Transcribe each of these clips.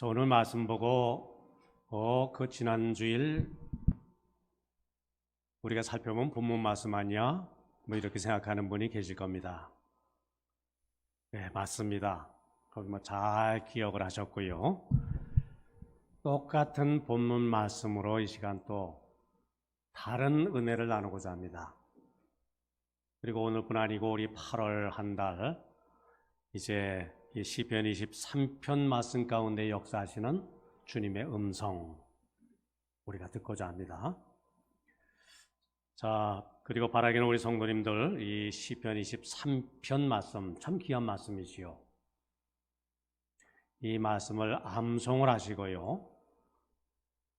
오늘 말씀 보고 그 지난 주일 우리가 살펴본 본문 말씀 아니야? 뭐 이렇게 생각하는 분이 계실 겁니다. 네, 맞습니다. 거기 잘 기억을 하셨고요. 똑같은 본문 말씀으로 이 시간 또 다른 은혜를 나누고자 합니다. 그리고 오늘뿐 아니고 우리 8월 한 달 이제 이 시편 23편 말씀 가운데 역사하시는 주님의 음성 우리가 듣고자 합니다. 자, 그리고 바라기는 우리 성도님들 이 시편 23편 말씀 참 귀한 말씀이지요. 이 말씀을 암송을 하시고요.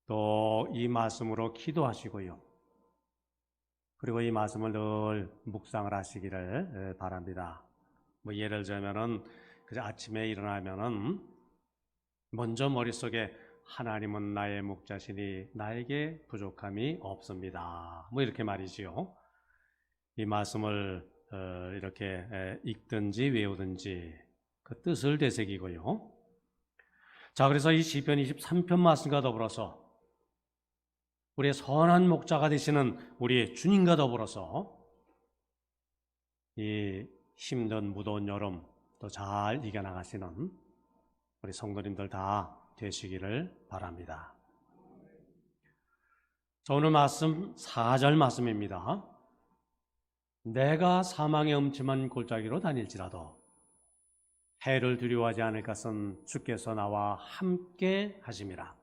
또 이 말씀으로 기도하시고요. 그리고 이 말씀을 늘 묵상을 하시기를 바랍니다. 예를 들자면은 아침에 일어나면은 먼저 머릿속에 하나님은 나의 목자시니 나에게 부족함이 없습니다. 이렇게 말이지요. 이 말씀을 이렇게 읽든지 외우든지 그 뜻을 되새기고요. 자, 그래서 이 시편 23편 말씀과 더불어서 우리의 선한 목자가 되시는 우리 주님과 더불어서 이 힘든 무더운 여름 또 잘 이겨나가시는 우리 성도님들 다 되시기를 바랍니다. 자, 오늘 말씀 4절 말씀입니다. 내가 사망의 음침한 골짜기로 다닐지라도 해를 두려워하지 않을 것은 주께서 나와 함께 하심이라.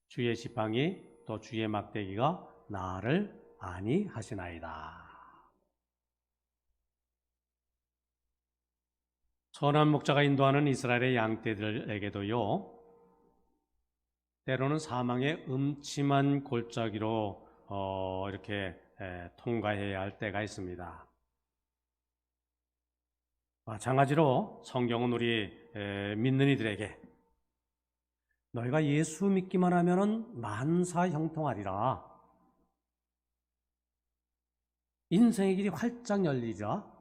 주의 지팡이 또 주의 막대기가 나를 안위하시나이다. 선한 목자가 인도하는 이스라엘의 양떼들에게도요, 때로는 사망의 음침한 골짜기로 이렇게 통과해야 할 때가 있습니다. 마찬가지로 성경은 우리 믿는 이들에게 너희가 예수 믿기만 하면은 만사 형통하리라. 인생의 길이 활짝 열리리라.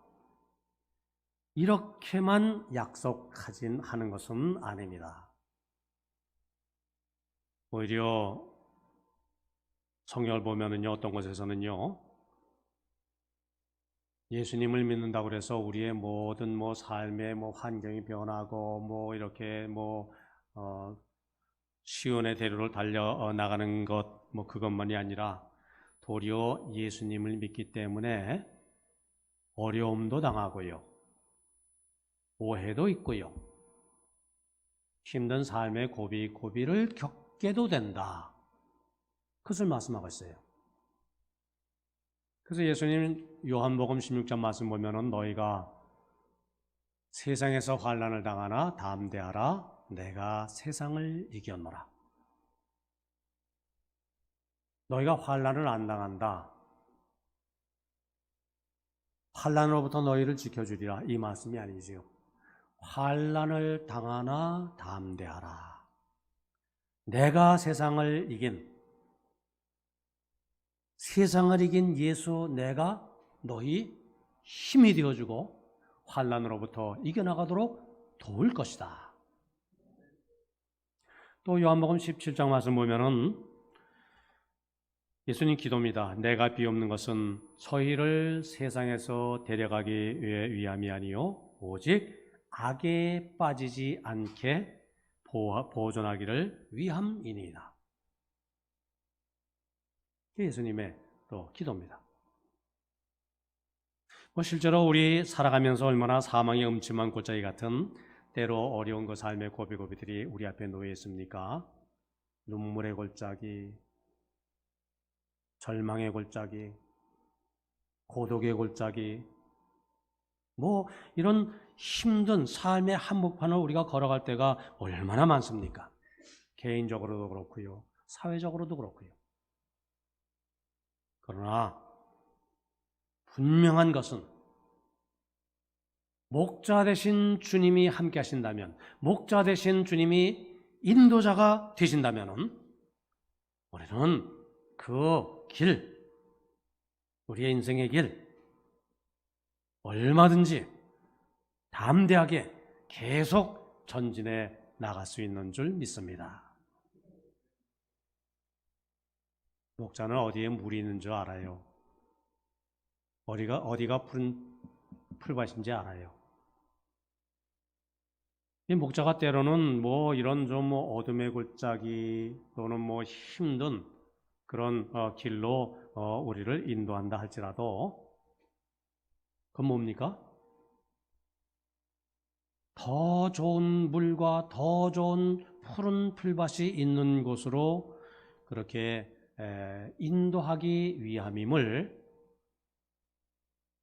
이렇게만 약속하진 하는 것은 아닙니다. 오히려 성경을 보면은요, 어떤 곳에서는요, 예수님을 믿는다고 해서 우리의 모든 삶의 환경이 변하고 이렇게 시온의 대로를 달려 나가는 것 그것만이 아니라 도리어 예수님을 믿기 때문에 어려움도 당하고요. 오해도 있고요. 힘든 삶의 고비를 겪게도 된다. 그것을 말씀하고 있어요. 그래서 예수님 요한복음 16장 말씀 보면은 너희가 세상에서 환난을 당하나 담대하라. 내가 세상을 이겼노라. 너희가 환난을 안 당한다. 환난으로부터 너희를 지켜주리라. 이 말씀이 아니지요. 환난을 당하나 담대하라. 내가 세상을 이긴 예수 내가 너희 힘이 되어주고 환난으로부터 이겨나가도록 도울 것이다. 또 요한복음 17장 말씀 보면은 예수님 기도입니다. 내가 비옵는 것은 저희를 세상에서 데려가기 위함이 아니요 오직 악에 빠지지 않게 보존하기를 위함이니이다. 예수님의 또 기도입니다. 실제로 우리 살아가면서 얼마나 사망의 음침한 골짜기 같은 때로 어려운 그 삶의 고비들이 우리 앞에 놓여 있습니까? 눈물의 골짜기, 절망의 골짜기, 고독의 골짜기, 이런 힘든 삶의 한복판을 우리가 걸어갈 때가 얼마나 많습니까? 개인적으로도 그렇고요, 사회적으로도 그렇고요. 그러나 분명한 것은 목자 되신 주님이 함께 하신다면, 목자 되신 주님이 인도자가 되신다면 우리는 그 길, 우리의 인생의 길 얼마든지 담대하게 계속 전진해 나갈 수 있는 줄 믿습니다. 목자는 어디에 물이 있는 줄 알아요. 어디가 푸른 풀밭인지 알아요. 이 목자가 때로는 뭐 이런 좀 뭐 어둠의 골짜기 또는 뭐 힘든 그런 길로 우리를 인도한다 할지라도 그건 뭡니까? 더 좋은 물과 더 좋은 푸른 풀밭이 있는 곳으로 그렇게 인도하기 위함임을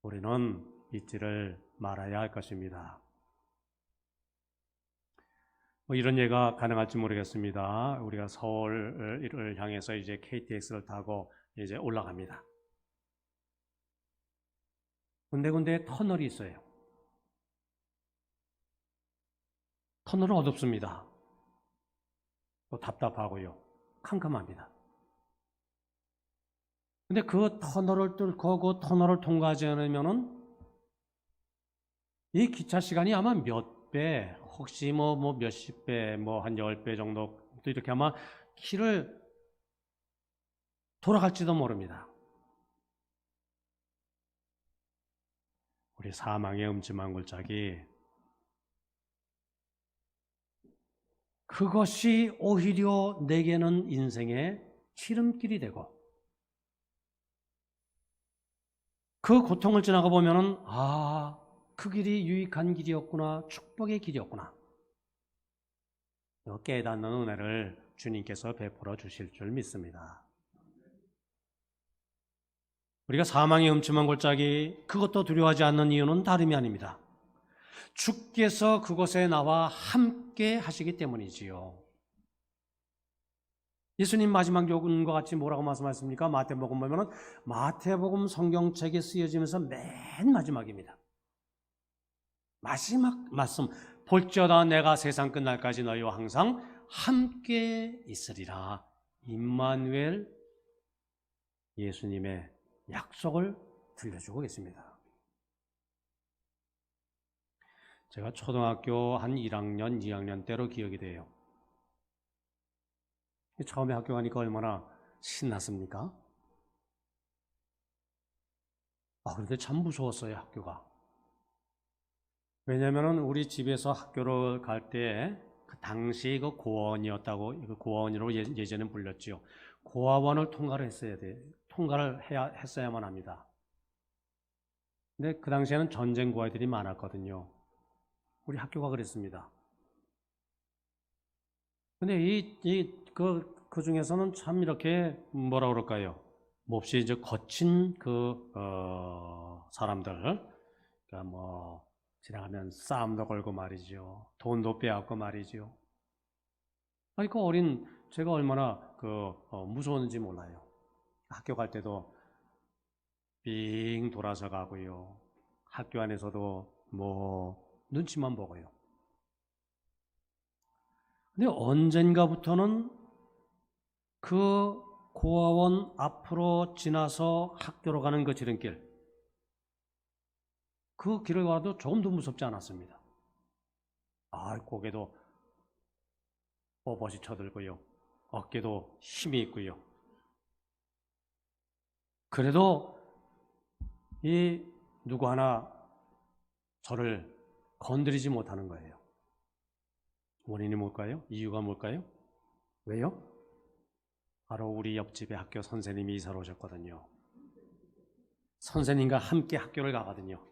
우리는 잊지를 말아야 할 것입니다. 뭐 이런 예가 가능할지 모르겠습니다. 우리가 서울을 향해서 이제 KTX를 타고 이제 올라갑니다. 군데군데 터널이 있어요. 터널은 어둡습니다. 또 답답하고요. 캄캄합니다. 근데 그 터널을 뚫고 그 터널을 통과하지 않으면은 이 기차 시간이 아마 몇 배, 혹시 뭐 몇십 배, 뭐 한 10배 정도 또 이렇게 아마 길을 돌아갈지도 모릅니다. 우리 사망의 음침한 골짜기, 그것이 오히려 내게는 인생의 지름길이 되고 그 고통을 지나가 보면은 그 길이 유익한 길이었구나, 축복의 길이었구나. 깨닫는 은혜를 주님께서 베풀어 주실 줄 믿습니다. 우리가 사망의 음침한 골짜기 그것도 두려워하지 않는 이유는 다름이 아닙니다. 주께서 그곳에 나와 함께 하시기 때문이지요. 예수님 마지막 요금과 같이 뭐라고 말씀하셨습니까? 마태복음 보면은 마태복음 성경책에 쓰여지면서 맨 마지막입니다. 마지막 말씀, 볼지어다 내가 세상 끝날까지 너희와 항상 함께 있으리라. 임마누엘, 예수님의 약속을 들려주고 계십니다. 제가 초등학교 한 1학년, 2학년 때로 기억이 돼요. 처음에 학교 가니까 얼마나 신났습니까? 그런데 참 무서웠어요, 학교가. 왜냐하면 우리 집에서 학교를 갈 때 그 당시 그 고아원이었다고, 그 고아원이라고 예전에 불렸지요. 고아원을 통과를 했어야 돼. 통과를 했어야만 합니다. 근데 그 당시에는 전쟁 고아들이 많았거든요. 우리 학교가 그랬습니다. 근데 그 중에서는 참 이렇게 뭐라 그럴까요? 몹시 이제 거친 사람들, 그러니까 뭐 지나가면 싸움도 걸고 말이죠. 돈도 빼앗고 말이죠. 그 어린 제가 얼마나 무서웠는지 몰라요. 학교 갈 때도 빙 돌아서 가고요. 학교 안에서도 뭐 눈치만 보고요. 근데 언젠가부터는 그 고아원 앞으로 지나서 학교로 가는 그 지름길, 그 길을 가도 조금도 무섭지 않았습니다. 고개도 뻣뻣이 쳐들고요. 어깨도 힘이 있고요. 그래도 누구 하나 저를 건드리지 못하는 거예요. 원인이 뭘까요? 이유가 뭘까요? 왜요? 바로 우리 옆집에 학교 선생님이 이사를 오셨거든요. 선생님과 함께 학교를 가거든요.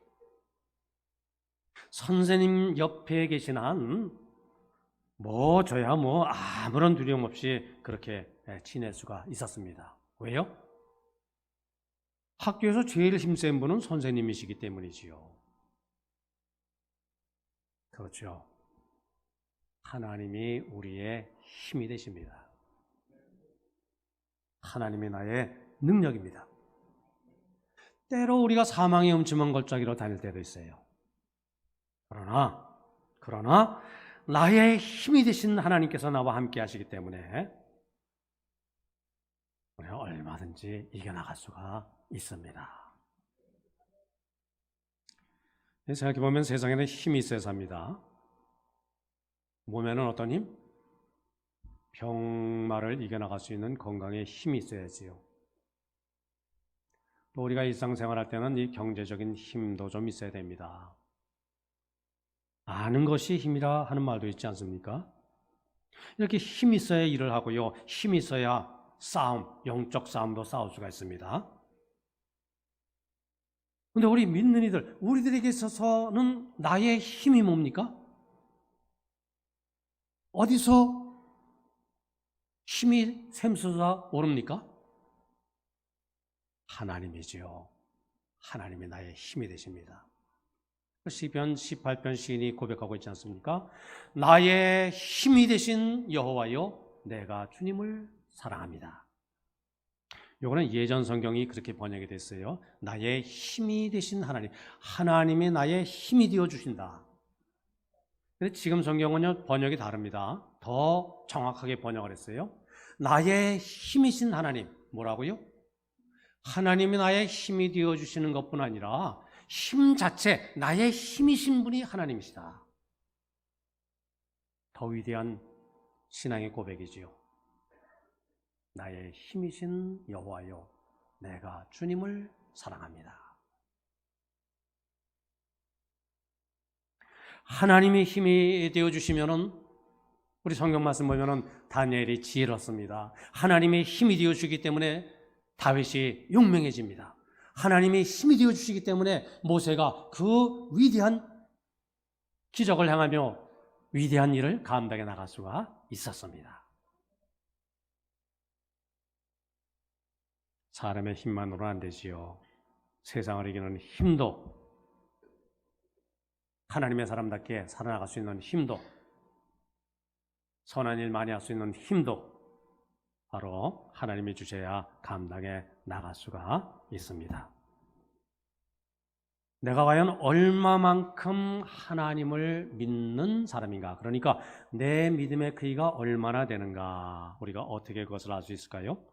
선생님 옆에 계신 한 저야 아무런 두려움 없이 그렇게 지낼 수가 있었습니다. 왜요? 학교에서 제일 힘센 분은 선생님이시기 때문이지요. 그렇죠. 하나님이 우리의 힘이 되십니다. 하나님이 나의 능력입니다. 때로 우리가 사망의 음침한 골짜기로 다닐 때도 있어요. 그러나 나의 힘이 되신 하나님께서 나와 함께 하시기 때문에 우리가 얼마든지 이겨나갈 수가 있습니다. 생각해보면 세상에는 힘이 있어야 삽니다. 몸에는 어떤 힘? 병마를 이겨나갈 수 있는 건강에 힘이 있어야지요. 또 우리가 일상생활할 때는 이 경제적인 힘도 좀 있어야 됩니다. 아는 것이 힘이라 하는 말도 있지 않습니까? 이렇게 힘이 있어야 일을 하고요. 힘이 있어야 싸움, 영적 싸움도 싸울 수가 있습니다. 그런데 우리 믿는 이들, 우리들에게 있어서는 나의 힘이 뭡니까? 어디서 힘이 샘솟아 오릅니까? 하나님이지요. 하나님이 나의 힘이 되십니다. 시편 18편 시인이 고백하고 있지 않습니까? 나의 힘이 되신 여호와여, 내가 주님을 사랑합니다. 요거는 예전 성경이 그렇게 번역이 됐어요. 나의 힘이 되신 하나님, 하나님이 나의 힘이 되어 주신다. 근데 지금 성경은요 번역이 다릅니다. 더 정확하게 번역을 했어요. 나의 힘이신 하나님, 뭐라고요? 하나님이 나의 힘이 되어 주시는 것뿐 아니라 힘 자체, 나의 힘이신 분이 하나님이시다. 더 위대한 신앙의 고백이지요. 나의 힘이신 여호와여, 내가 주님을 사랑합니다. 하나님이 힘이 되어 주시면은 우리 성경 말씀 보면은 다니엘이 지혜롭습니다. 하나님의 힘이 되어 주기 때문에 다윗이 용맹해집니다. 하나님이 힘이 되어 주시기 때문에 모세가 그 위대한 기적을 행하며 위대한 일을 감당해 나갈 수가 있었습니다. 사람의 힘만으로는 안 되지요. 세상을 이기는 힘도, 하나님의 사람답게 살아나갈 수 있는 힘도, 선한 일 많이 할 수 있는 힘도 바로 하나님이 주셔야 감당해 나갈 수가 있습니다. 내가 과연 얼마만큼 하나님을 믿는 사람인가? 그러니까 내 믿음의 크기가 얼마나 되는가? 우리가 어떻게 그것을 알 수 있을까요?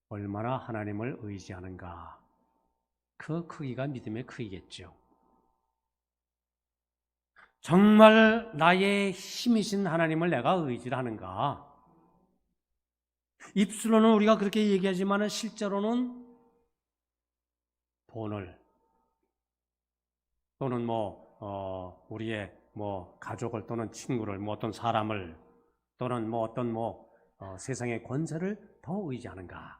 얼마나 하나님을 의지하는가? 그 크기가 믿음의 크기겠죠. 정말 나의 힘이신 하나님을 내가 의지를 하는가? 입술로는 우리가 그렇게 얘기하지만 실제로는 돈을 또는 우리의 가족을 또는 친구를 어떤 사람을 또는 어떤 세상의 권세를 더 의지하는가?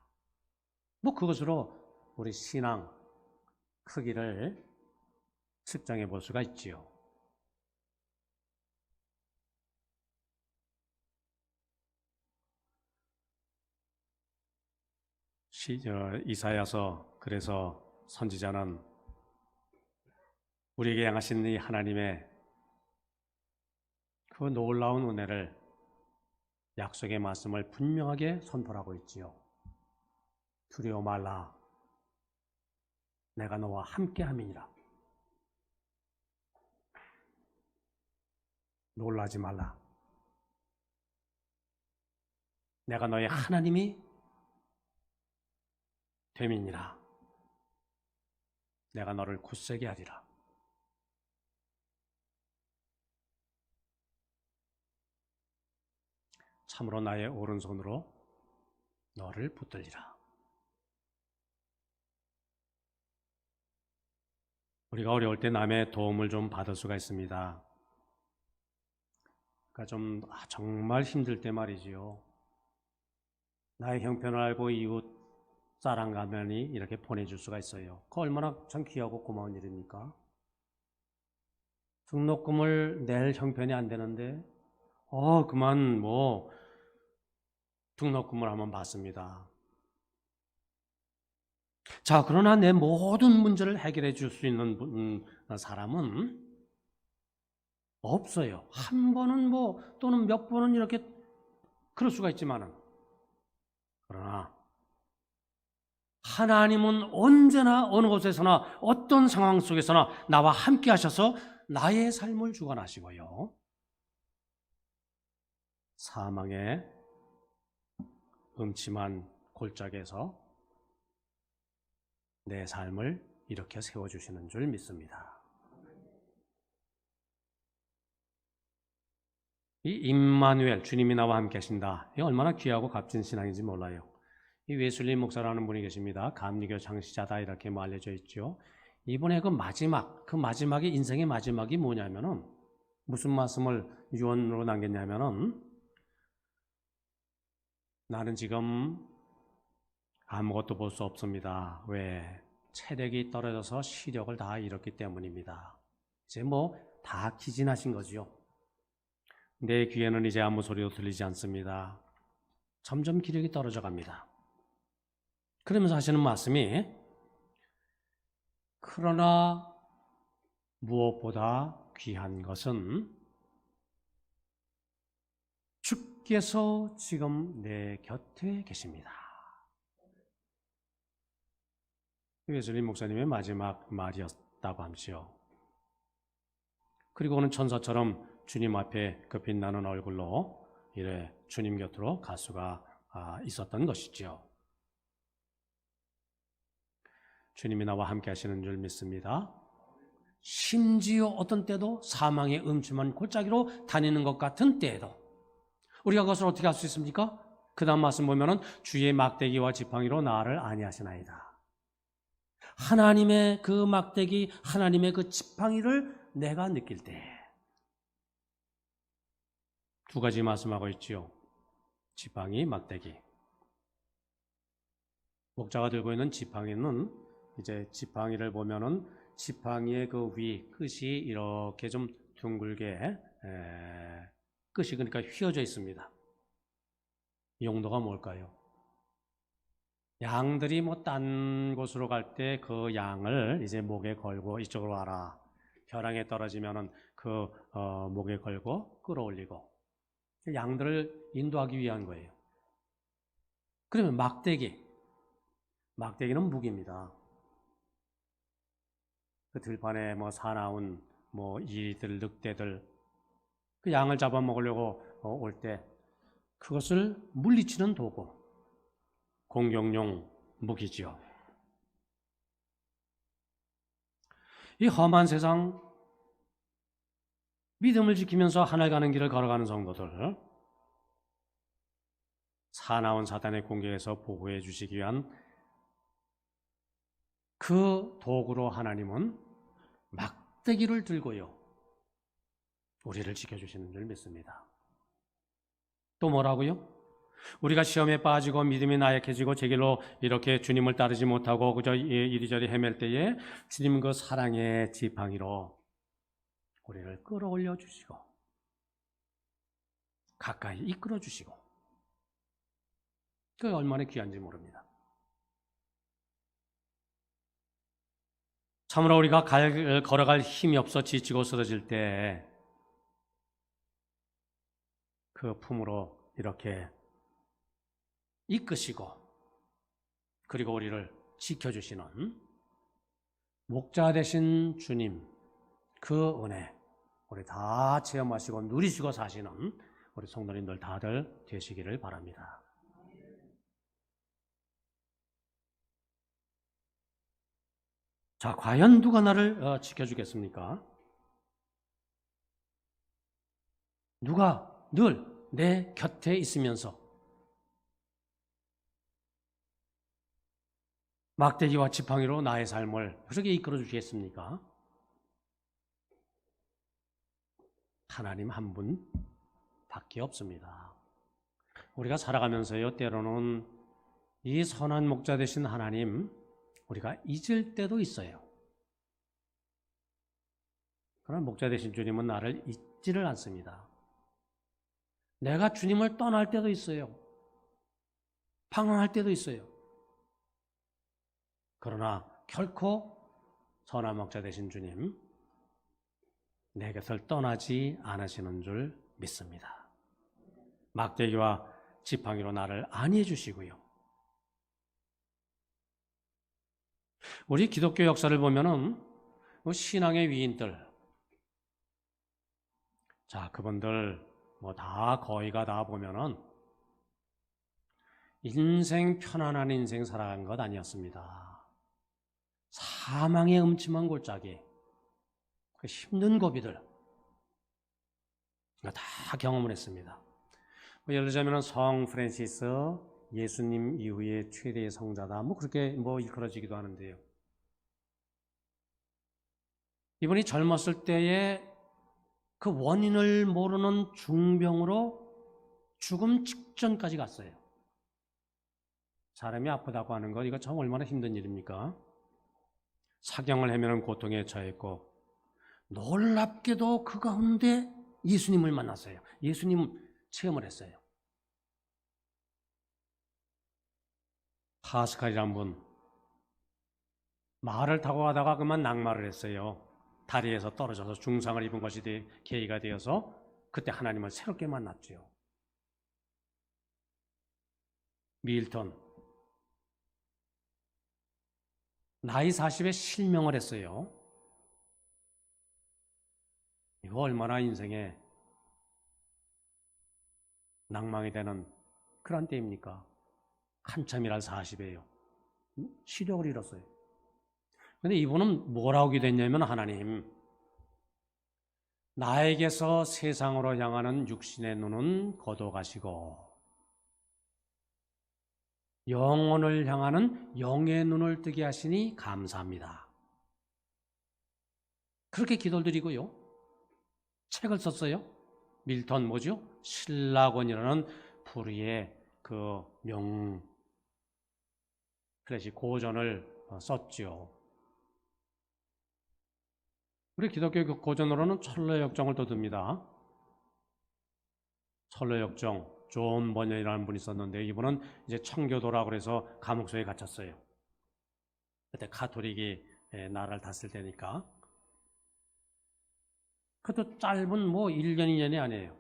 그것으로 우리 신앙 크기를 측정해 볼 수가 있지요. 이사야서 그래서 선지자는 우리에게 향하신 이 하나님의 그 놀라운 은혜를, 약속의 말씀을 분명하게 선포하고 있지요. 두려워 말라, 내가 너와 함께함이니라. 놀라지 말라, 내가 너의 하나님이 됨이니라. 내가 너를 굳세게 하리라. 참으로 나의 오른손으로 너를 붙들리라. 우리가 어려울 때 남의 도움을 좀 받을 수가 있습니다. 그러니까 정말 힘들 때 말이지요. 나의 형편을 알고 이웃 쌀 가면이 이렇게 보내줄 수가 있어요. 그 얼마나 참 귀하고 고마운 일입니까? 등록금을 낼 형편이 안 되는데 그만 등록금을 한번 받습니다. 자, 그러나 내 모든 문제를 해결해 줄 수 있는 사람은 없어요. 한 번은 또는 몇 번은 이렇게 그럴 수가 있지만은, 그러나 하나님은 언제나 어느 곳에서나 어떤 상황 속에서나 나와 함께 하셔서 나의 삶을 주관하시고요, 사망의 음침한 골짜기에서 내 삶을 이렇게 세워주시는 줄 믿습니다. 이 임마누엘, 주님이 나와 함께 하신다. 이 얼마나 귀하고 값진 신앙인지 몰라요. 이 웨슬리 목사라는 분이 계십니다. 감리교 창시자다 이렇게 알려져 있죠. 이분의 그 마지막이 인생의 마지막이 뭐냐면은 무슨 말씀을 유언으로 남겼냐면은 나는 지금 아무것도 볼 수 없습니다. 왜? 체력이 떨어져서 시력을 다 잃었기 때문입니다. 이제 다 기진하신 거지요. 내 귀에는 이제 아무 소리도 들리지 않습니다. 점점 기력이 떨어져 갑니다. 그러면서 하시는 말씀이 그러나 무엇보다 귀한 것은 주께서 지금 내 곁에 계십니다. 웨슬리 목사님의 마지막 말이었다고 함지요. 그리고는 천사처럼 주님 앞에 그 빛나는 얼굴로 이래 주님 곁으로 갈 수가 있었던 것이죠. 주님이 나와 함께 하시는 줄 믿습니다. 심지어 어떤 때도 사망의 음침한 골짜기로 다니는 것 같은 때에도 우리가 그것을 어떻게 할 수 있습니까? 그 다음 말씀 보면은 주의 막대기와 지팡이로 나를 안위하시나이다. 하나님의 그 막대기, 하나님의 그 지팡이를 내가 느낄 때 두 가지 말씀하고 있지요. 지팡이, 막대기. 목자가 들고 있는 지팡이는 이제 지팡이를 보면은 지팡이의 그 위 끝이 이렇게 좀 둥글게 끝이 그러니까 휘어져 있습니다. 용도가 뭘까요? 양들이 딴 곳으로 갈 때 그 양을 이제 목에 걸고 이쪽으로 와라. 벼랑에 떨어지면은 그 목에 걸고 끌어올리고 양들을 인도하기 위한 거예요. 그러면 막대기는 무기입니다. 그 들판에 사나운 이들, 늑대들 그 양을 잡아먹으려고 올 때 그것을 물리치는 도구, 공격용 무기지요. 이 험한 세상 믿음을 지키면서 하늘 가는 길을 걸어가는 성도들 사나운 사단의 공격에서 보호해 주시기 위한 그 도구로 하나님은 막대기를 들고요 우리를 지켜주시는 줄 믿습니다. 또 뭐라고요? 우리가 시험에 빠지고 믿음이 나약해지고 제 길로 이렇게 주님을 따르지 못하고 그저 이리저리 헤맬 때에 주님 그 사랑의 지팡이로 우리를 끌어올려 주시고 가까이 이끌어 주시고 그게 얼마나 귀한지 모릅니다. 참으로 우리가 걸어갈 힘이 없어 지치고 쓰러질 때 그 품으로 이렇게 이끄시고 그리고 우리를 지켜주시는 목자 되신 주님 그 은혜 우리 다 체험하시고 누리시고 사시는 우리 성도님들 다들 되시기를 바랍니다. 자, 과연 누가 나를 지켜주겠습니까? 누가 늘 내 곁에 있으면서 막대기와 지팡이로 나의 삶을 그렇게 이끌어 주시겠습니까? 하나님 한 분밖에 없습니다. 우리가 살아가면서요 때로는 이 선한 목자 되신 하나님 우리가 잊을 때도 있어요. 그러나 목자 되신 주님은 나를 잊지를 않습니다. 내가 주님을 떠날 때도 있어요. 방황할 때도 있어요. 그러나 결코 선한 목자 되신 주님 내 곁을 떠나지 않으시는 줄 믿습니다. 막대기와 지팡이로 나를 안위해 주시고요. 우리 기독교 역사를 보면은 신앙의 위인들, 자 그분들 거의가 다 보면은 인생 편안한 인생 살아간 것 아니었습니다. 사망의 음침한 골짜기, 그 힘든 고비들, 다 경험을 했습니다. 뭐 예를 들자면 성 프란시스, 예수님 이후의 최대의 성자다. 뭐 그렇게 뭐 일컬어지기도 하는데요. 이분이 젊었을 때에 그 원인을 모르는 중병으로 죽음 직전까지 갔어요. 사람이 아프다고 하는 것, 이거 참 얼마나 힘든 일입니까? 사경을 헤매는 고통에 처했고, 놀랍게도 그 가운데 예수님을 만났어요. 예수님 체험을 했어요. 파스칼이란 분, 말을 타고 가다가 그만 낙마를 했어요. 다리에서 떨어져서 중상을 입은 것이 계기가 되어서 그때 하나님을 새롭게 만났죠. 밀턴, 나이 40에 실명을 했어요. 이거 얼마나 인생에 낭망이 되는 그런 때입니까? 한참이라 40이에요. 시력을 잃었어요. 근데 이분은 뭐라고 기도했냐면, 하나님, 나에게서 세상으로 향하는 육신의 눈은 거둬가시고 영혼을 향하는 영의 눈을 뜨게 하시니 감사합니다. 그렇게 기도를 드리고요. 책을 썼어요. 밀턴 뭐죠? 신라권이라는 불의의 그 클래식 고전을 썼죠. 우리 기독교 고전으로는 철로역정을 또 듭니다. 철로역정, 존 번연이라는 분이 썼는데, 이분은 이제 청교도라고 그래서 감옥소에 갇혔어요. 그때 가톨릭이 나라를 탔을 때니까. 그것도 짧은 뭐 1년, 2년이 아니에요.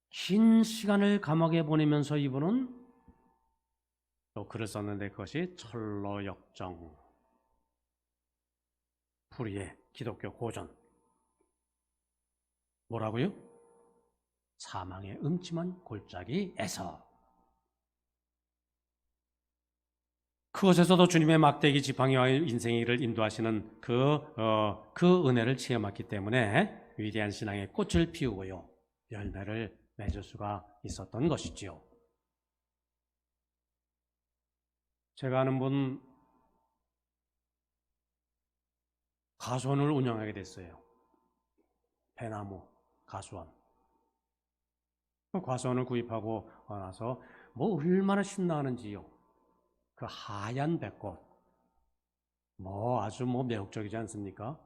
긴 시간을 감옥에 보내면서 이분은 또 글을 썼는데, 그것이 철로역정, 불의의 기독교 고전. 뭐라고요? 사망의 음침한 골짜기에서. 그것에서도 주님의 막대기 지팡이와 인생의 길을 인도하시는 그 은혜를 체험했기 때문에 위대한 신앙의 꽃을 피우고요, 열매를 맺을 수가 있었던 것이지요. 제가 아는 분, 가수원을 운영하게 됐어요. 배나무 가수원. 가수원을 구입하고 나서 뭐 얼마나 신나는지요. 그 하얀 배꽃, 뭐 아주 뭐 매혹적이지 않습니까?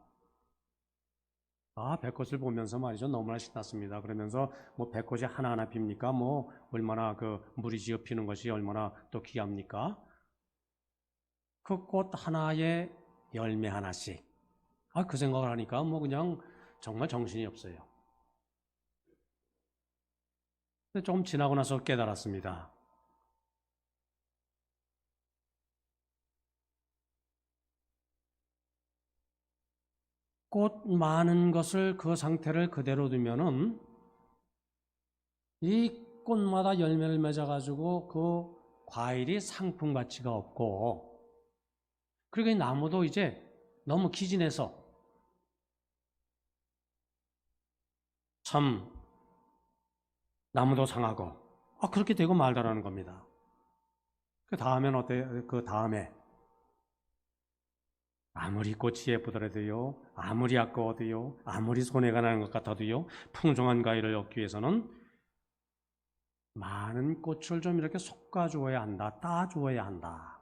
배꽃을 보면서 말이죠, 너무나 신났습니다. 그러면서 뭐 배꽃이 하나하나 핍니까? 뭐 얼마나 그 물이 지어 피는 것이 얼마나 또 귀합니까? 그 꽃 하나에 열매 하나씩. 그 생각을 하니까 뭐 그냥 정말 정신이 없어요. 근데 조금 지나고 나서 깨달았습니다. 꽃 많은 것을, 그 상태를 그대로 두면은 이 꽃마다 열매를 맺어가지고 그 과일이 상품 가치가 없고, 그리고 이 나무도 이제 너무 기진해서 참 나무도 상하고 그렇게 되고 말다라는 겁니다. 그 다음엔 어때요? 그 다음에 아무리 꽃이 예쁘더라도요, 아무리 아까워도요, 아무리 손해가 나는 것 같아도요, 풍성한 과일을 얻기 위해서는 많은 꽃을 좀 이렇게 솎아주어야 한다, 따주어야 한다.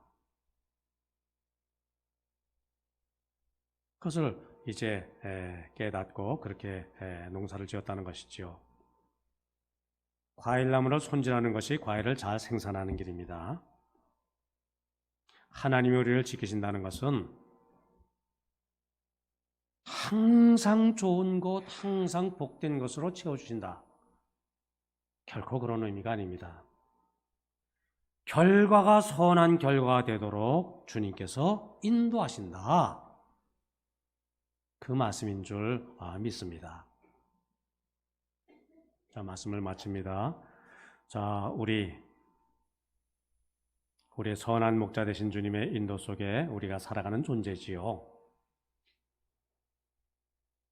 그것을 이제 깨닫고 그렇게 농사를 지었다는 것이지요. 과일나무를 손질하는 것이 과일을 잘 생산하는 길입니다. 하나님이 우리를 지키신다는 것은 항상 좋은 것, 항상 복된 것으로 채워주신다. 결코 그런 의미가 아닙니다. 결과가 선한 결과가 되도록 주님께서 인도하신다. 그 말씀인 줄 믿습니다. 자, 말씀을 마칩니다. 자, 우리의 선한 목자 되신 주님의 인도 속에 우리가 살아가는 존재지요.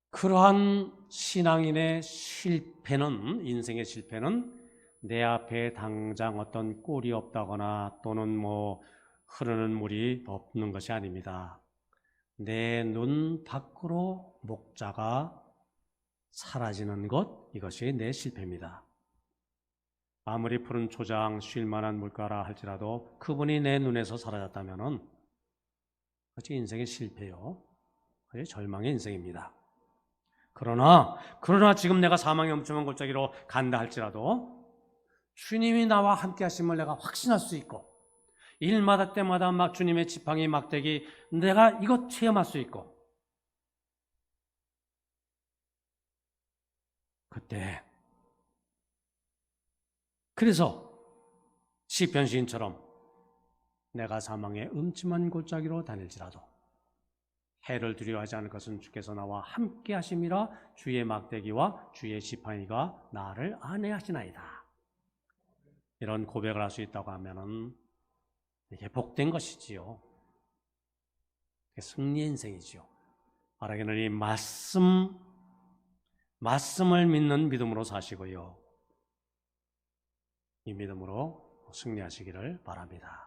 그러한 신앙인의 실패는, 인생의 실패는 내 앞에 당장 어떤 꼴이 없다거나 또는 흐르는 물이 없는 것이 아닙니다. 내 눈 밖으로 목자가 사라지는 것, 이것이 내 실패입니다. 아무리 푸른 초장 쉴 만한 물가라 할지라도 그분이 내 눈에서 사라졌다면 그것이 인생의 실패요. 그것이 절망의 인생입니다. 그러나 지금 내가 사망의 엄청난 골짜기로 간다 할지라도 주님이 나와 함께 하심을 내가 확신할 수 있고, 일마다 때마다 막 주님의 지팡이 막대기 내가 이것 체험할 수 있고, 그때 그래서 시편 시인처럼 내가 사망의 음침한 골짜기로 다닐지라도 해를 두려워하지 않을 것은 주께서 나와 함께 하심이라, 주의 막대기와 주의 지팡이가 나를 안위하시나이다. 이런 고백을 할 수 있다고 하면은 이게 복된 것이지요. 이게 승리의 인생이지요. 바라기는 이 말씀을 믿는 믿음으로 사시고요, 이 믿음으로 승리하시기를 바랍니다.